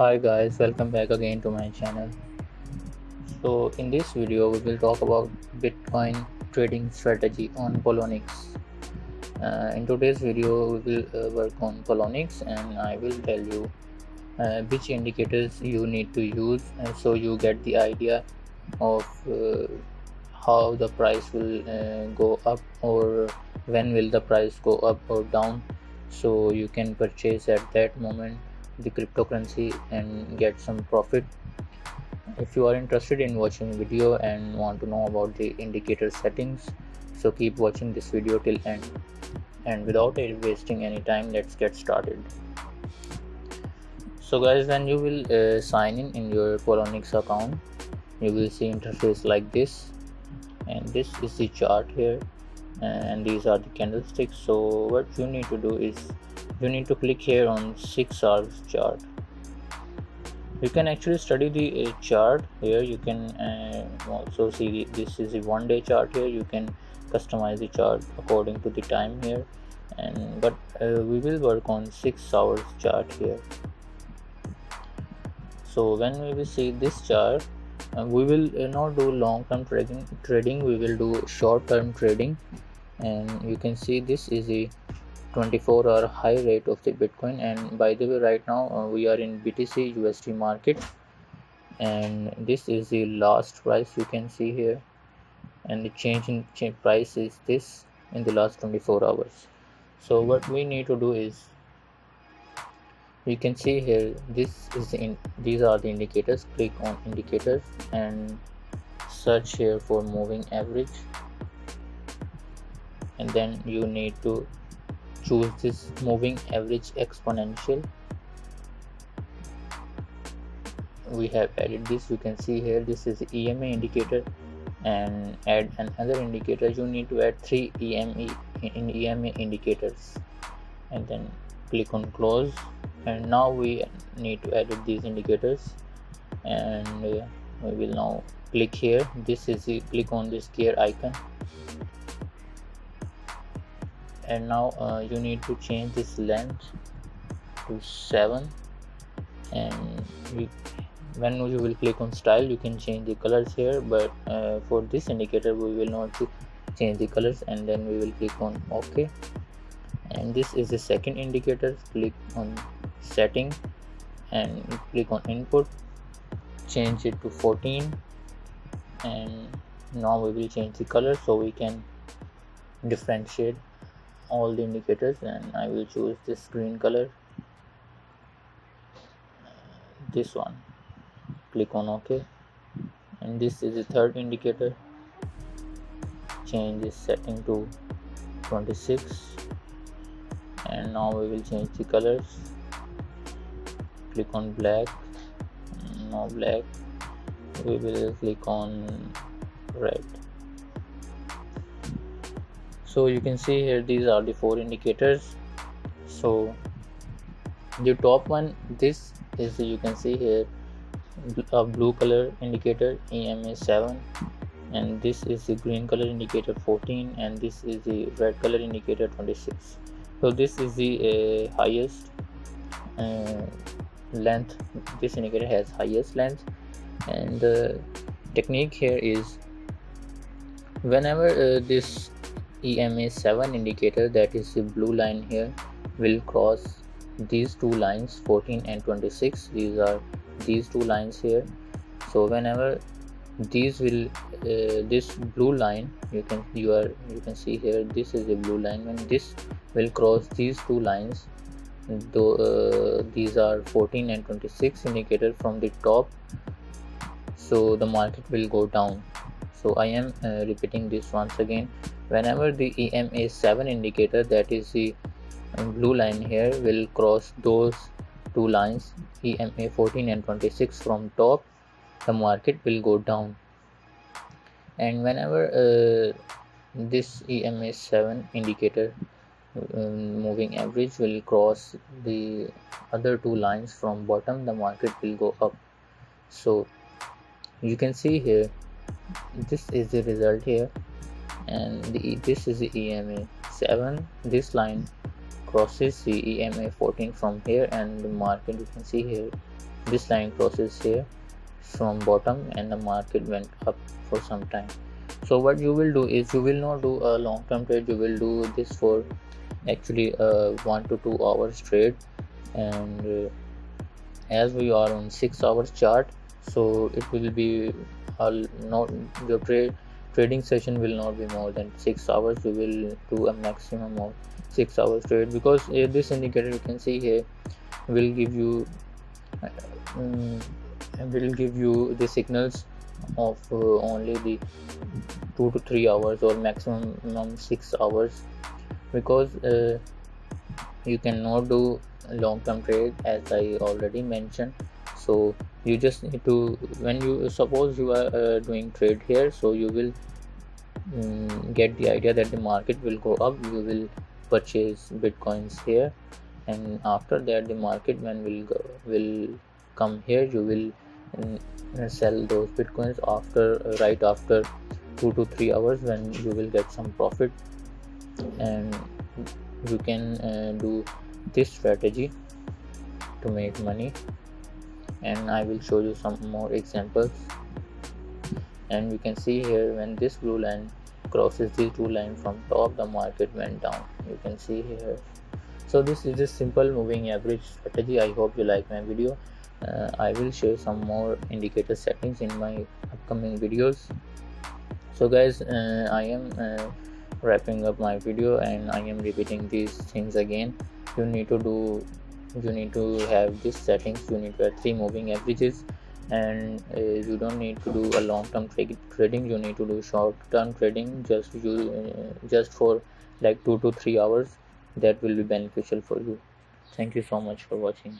Hi guys, welcome back again to my channel. So in this video we will talk about Bitcoin trading strategy on Poloniex. In today's video we will work on Poloniex and I will tell you which indicators you need to use so you get the idea of how the price will go up or when will the price go up or down, so you can purchase at that moment the cryptocurrency and get some profit. If you are interested in watching video and want to know about the indicator settings, so keep watching this video till end. And without wasting any time, let's get started. So guys, when you will sign in your Poloniex account, you will see interface like this, and this is the chart here, and these are the candlesticks. So what you need to do is you need to click here on 6 hours chart. You can actually study the chart here. You can also see this is a 1 day chart here. You can customize the chart according to the time here, and but we will work on 6 hours chart here. So when we will see this chart, we will not do long-term trading. We will do short-term trading, and you can see this is a 24-hour high rate of the Bitcoin. And by the way, right now we are in BTC USD market, and this is the last price you can see here, and the change in price is this in the last 24 hours. So what we need to do is, you can see here, these are the indicators. Click on indicators and search here for moving average, and then you need to choose this moving average exponential. We have added this. You can see here this is EMA indicator, and add another indicator. You need to add 3 EMA indicators, and then click on close. And now we need to edit these indicators, and we will now click here. This is the click on this gear icon, and now you need to change this length to 7, and when you will click on style, you can change the colors here, but for this indicator we will not change the colors. And then we will click on OK, and this is the second indicator. Click on setting and click on input, change it to 14, and now we will change the color so we can differentiate all the indicators. And I will choose this green color, this one. Click on OK, and this is the third indicator. Change this setting to 26, and now we will change the colors. Click on black, no black. We will click on red. So you can see here these are the 4 indicators. So the top one, this is, you can see here, a blue color indicator EMA 7, and this is the green color indicator 14, and this is the red color indicator 26. So this is the highest length. This indicator has highest length, and the technique here is, whenever this EMA 7 indicator, that is the blue line here, will cross these two lines 14 and 26. These are these two lines here. So whenever these will this blue line, you can see here, this is the blue line. When this will cross these two lines, though these are 14 and 26 indicator from the top, so the market will go down. So I am repeating this once again. Whenever the EMA 7 indicator, that is the blue line here, will cross those two lines EMA 14 and 26 from top, the market will go down. And whenever this EMA 7 indicator moving average will cross the other two lines from bottom, the market will go up. So you can see here, this is the result here, and this is the EMA 7. This line crosses the EMA 14 from here, and the market, you can see here, this line crosses here from bottom and the market went up for some time. So what you will do is you will not do a long-term trade, you will do this for actually 1 to 2 hours trade. And as we are on 6 hours chart, so it will be not your trading session will not be more than 6 hours. You will do a maximum of 6 hours trade, because this indicator you can see here will give you the signals of only the 2 to 3 hours or maximum 6 hours, because you cannot do long-term trade as I already mentioned. So you just need to, when you suppose you are doing trade here, so you will get the idea that the market will go up, you will purchase bitcoins here, and after that the market when will come here, you will sell those bitcoins after right after 2 to 3 hours, when you will get some profit. And you can do this strategy to make money, and I will show you some more examples. And you can see here, when this blue line crosses these two lines from top, the market went down, you can see here. So this is just simple moving average strategy. I hope you like my video. I will share some more indicator settings in my upcoming videos. So guys, I am wrapping up my video, and I am repeating these things again. You need to have these settings. You need to have 3 moving averages, and you don't need to do a long-term trading. You need to do short-term trading, just for like 2 to 3 hours. That will be beneficial for you. Thank you so much for watching.